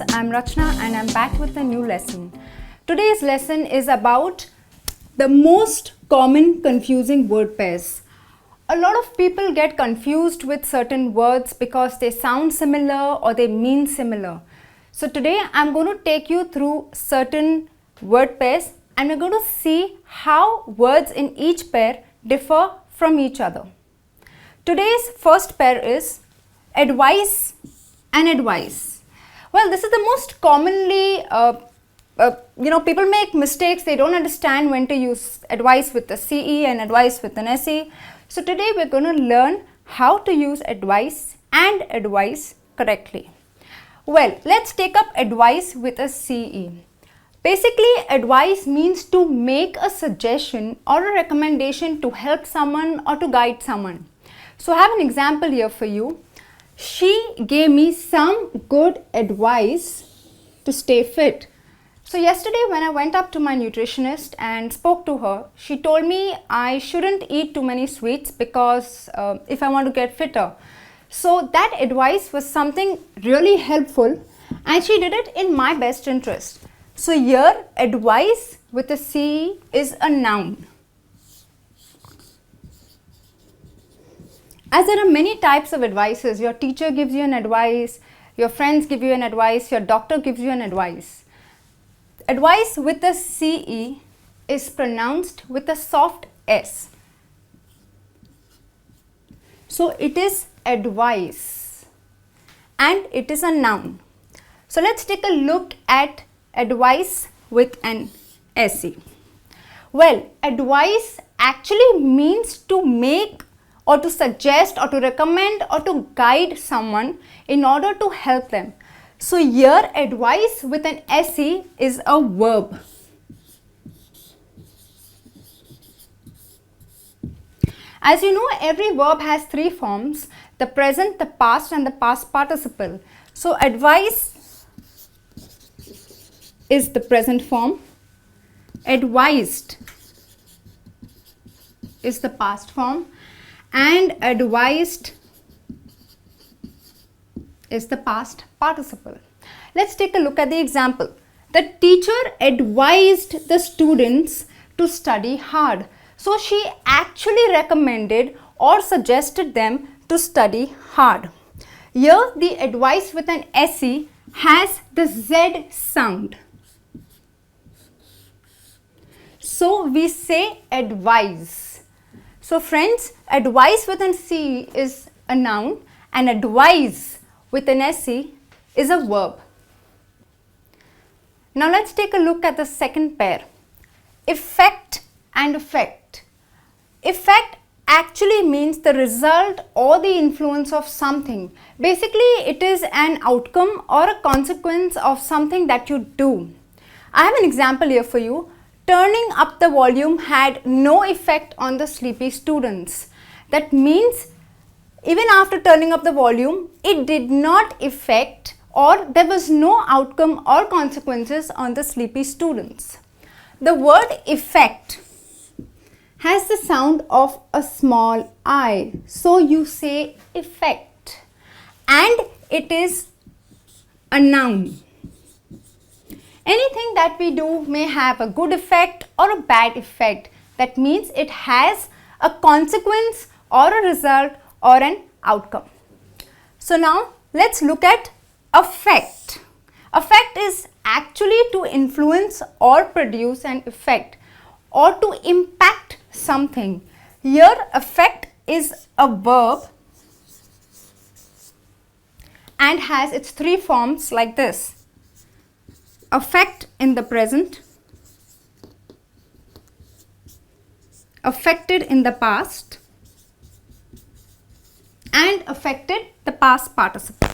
friends, I'm Rachna and I'm back with a new lesson. Today's lesson is about the most common confusing word pairs. A lot of people get confused with certain words because they sound similar or they mean similar. So today I'm going to take you through certain word pairs and we're going to see how words in each pair differ from each other. Today's first pair is advice and advice. Well, this is the most commonly, people make mistakes. They don't understand when to use advice with a CE and advice with an SE. So today we're going to learn how to use advice and advice correctly. Well, let's take up advice with a CE. Basically, advice means to make a suggestion or a recommendation to help someone or to guide someone. So I have an example here for you. She gave me some good advice to stay fit. So yesterday when I went up to my nutritionist and spoke to her, she told me I shouldn't eat too many sweets because if I want to get fitter. So that advice was something really helpful and she did it in my best interest. So here advice with a CE is a noun. As there are many types of advices, your teacher gives you an advice, your friends give you an advice, your doctor gives you an advice. Advice with a CE is pronounced with a soft S. So it is advice and it is a noun. So let's take a look at advice with an SE. Well, advice actually means to make or to suggest or to recommend or to guide someone in order to help them. So here advice with an SE is a verb. As you know, every verb has three forms: the present, the past and the past participle. So advice is the present form, advised is the past form, and advised is the past participle. Let's take a look at the example. The teacher advised the students to study hard. So she actually recommended or suggested them to study hard. Here the advice with an SE has the Z sound. So we say advise. So friends, advice with an CE is a noun and advise with an SE is a verb. Now let's take a look at the second pair, effect and effect. Effect actually means the result or the influence of something. Basically, it is an outcome or a consequence of something that you do. I have an example here for you. Turning up the volume had no effect on the sleepy students. That means even after turning up the volume, it did not affect or there was no outcome or consequences on the sleepy students. The word effect has the sound of a small I. So you say effect and it is a noun. Anything that we do may have a good effect or a bad effect. That means it has a consequence or a result or an outcome. So now let's look at effect. Effect is actually to influence or produce an effect or to impact something. Here effect is a verb and has its three forms like this: affect in the present, affected in the past, and affected the past participle.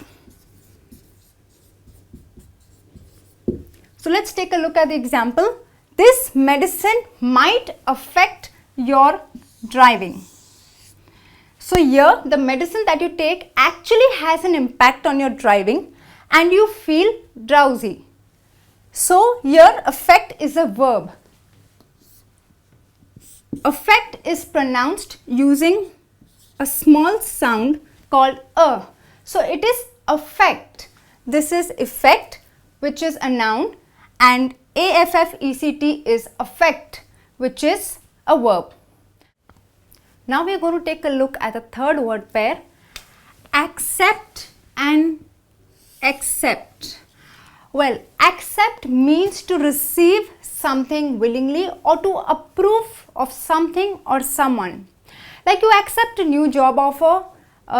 So let's take a look at the example. This medicine might affect your driving. So here the medicine that you take actually has an impact on your driving and you feel drowsy. So here affect is a verb. Affect is pronounced using a small sound called a. So it is affect. This is effect which is a noun, and affect is affect, which is a verb. Now we are going to take a look at the third word pair, accept and accept. Well, accept means to receive something willingly or to approve of something or someone. Like you accept a new job offer,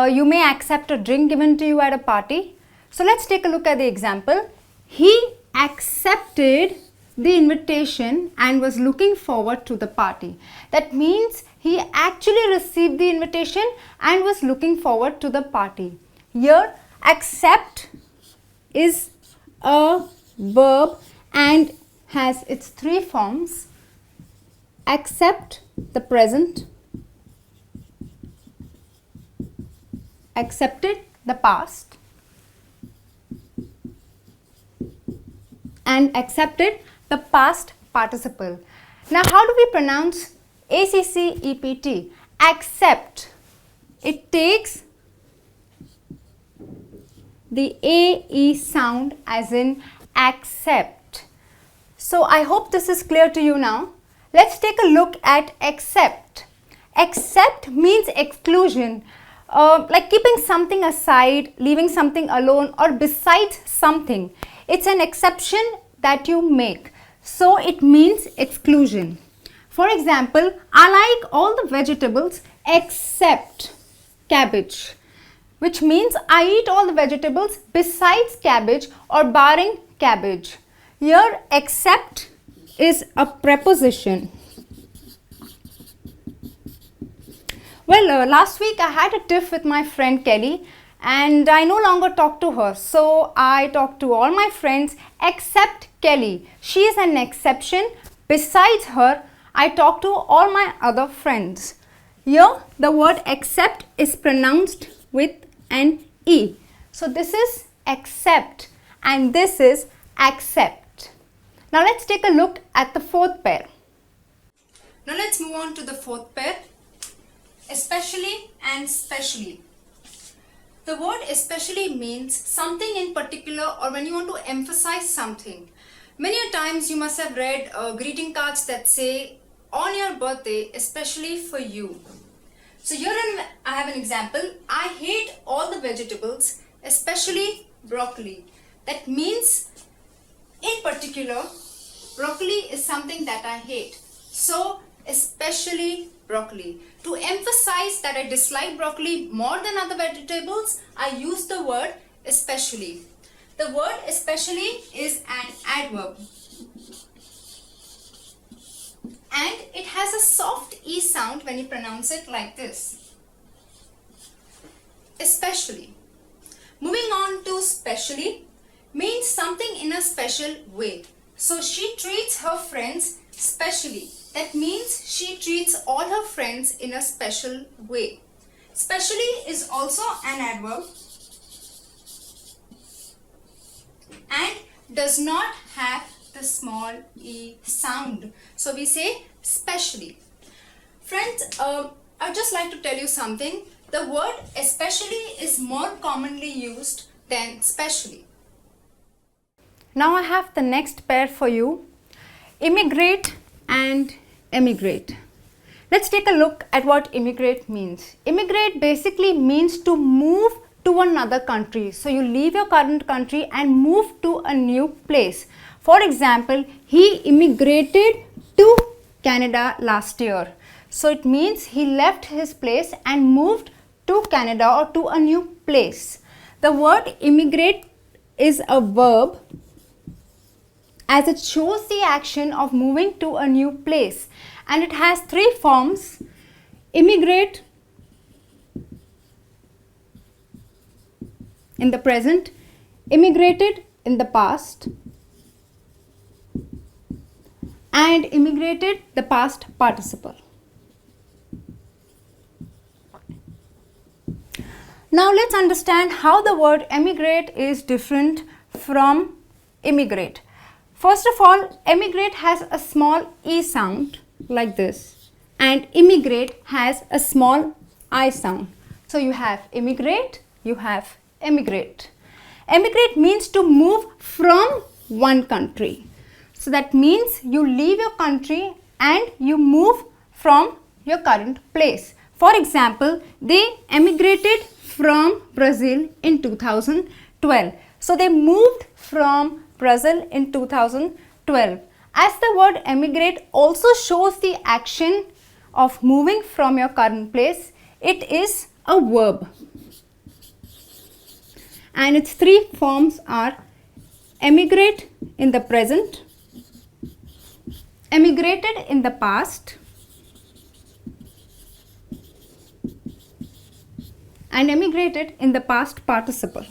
you may accept a drink given to you at a party. So let's take a look at the example. He accepted the invitation and was looking forward to the party. That means he actually received the invitation and was looking forward to the party. Here, accept is a verb and has its three forms: accept, the present; accepted, the past; and accepted, the past participle. Now, how do we pronounce ACCEPT? Accept. It takes the AE sound as in accept. So I hope this is clear to you now. Let's take a look at accept. Accept means exclusion, like keeping something aside, leaving something alone, or besides something. It's an exception that you make. So it means exclusion. For example, I like all the vegetables except cabbage, which means I eat all the vegetables besides cabbage or barring cabbage. Here, except is a preposition. Well, last week I had a tiff with my friend Kelly and I no longer talk to her. So I talk to all my friends except Kelly. She is an exception. Besides her, I talk to all my other friends. Here, the word accept is pronounced with an E. So this is accept and this is accept. Now let's take a look at the fourth pair. Now let's move on to the fourth pair, especially and specially. The word especially means something in particular or when you want to emphasize something. Many a times you must have read greeting cards that say, on your birthday, especially for you. So here I have an example. I hate all the vegetables, especially broccoli. That means, in particular, broccoli is something that I hate. So, especially broccoli. To emphasize that I dislike broccoli more than other vegetables, I use the word especially. The word especially is an adverb. And it has a soft E sound when you pronounce it like this. Especially. Moving on to specially means something in a special way. So she treats her friends specially. That means she treats all her friends in a special way. Specially is also an adverb and does not have the small E sound. So we say specially. Friends, I'd just like to tell you something. The word especially is more commonly used than specially. Now I have the next pair for you, immigrate and emigrate. Let's take a look at what immigrate means. Immigrate basically means to move to another country. So you leave your current country and move to a new place. For example, he immigrated to Canada last year. So it means he left his place and moved to Canada or to a new place. The word immigrate is a verb as it shows the action of moving to a new place, and it has three forms: immigrate in the present, immigrated in the past, and immigrated the past participle. Now let's understand how the word emigrate is different from immigrate. First of all, emigrate has a small E sound like this and immigrate has a small I sound. So you have immigrate, you have emigrate. Emigrate means to move from one country. So that means you leave your country and you move from your current place. For example, they emigrated from Brazil in 2012. So they moved from Brazil in 2012. As the word emigrate also shows the action of moving from your current place, it is a verb. And its three forms are emigrate in the present, emigrated in the past, and emigrated in the past participle.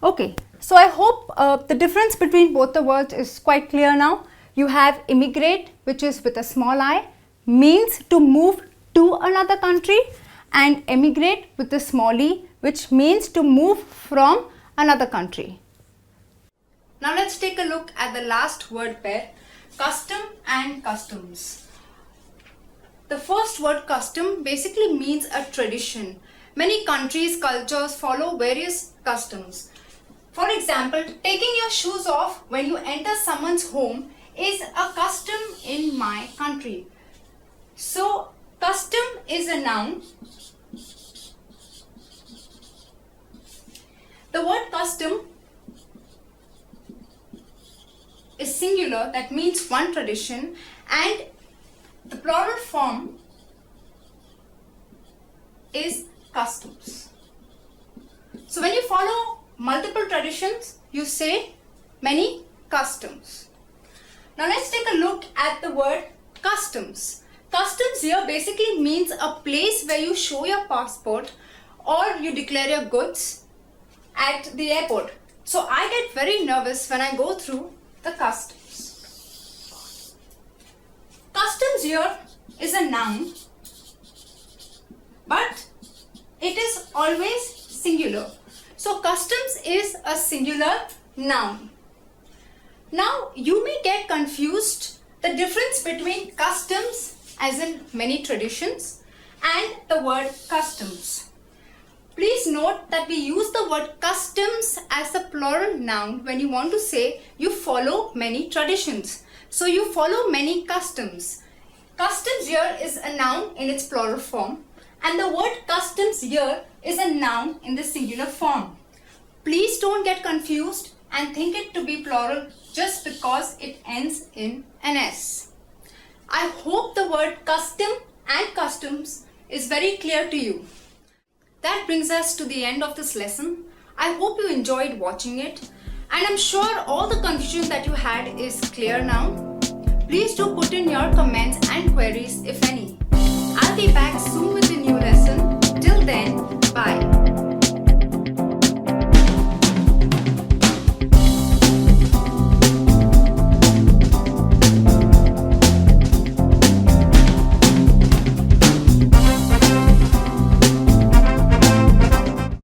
Okay, so I hope the difference between both the words is quite clear now. You have immigrate, which is with a small I, means to move to another country, and emigrate with a small e, which means to move from another country. Now let's take a look at the last word pair, custom and customs. The first word custom basically means a tradition. Many countries, cultures follow various customs. For example, taking your shoes off when you enter someone's home is a custom in my country. So, custom is a noun. The word custom is singular, that means one tradition, and the plural form is customs. So when you follow multiple traditions, you say many customs. Now let's take a look at the word customs. Customs here basically means a place where you show your passport or you declare your goods at the airport. So I get very nervous when I go through the customs. Customs here is a noun, but it is always singular. So customs is a singular noun. Now you may get confused the difference between customs as in many traditions and the word customs. Please note that we use the word customs as a plural noun when you want to say you follow many traditions. So you follow many customs. Customs here is a noun in its plural form, and the word customs here is a noun in the singular form. Please don't get confused and think it to be plural just because it ends in an S. I hope the word custom and customs is very clear to you. That brings us to the end of this lesson. I hope you enjoyed watching it, and I'm sure all the confusion that you had is clear now. Please do put in your comments and queries if any. I'll be back soon with a new lesson. Till then, bye.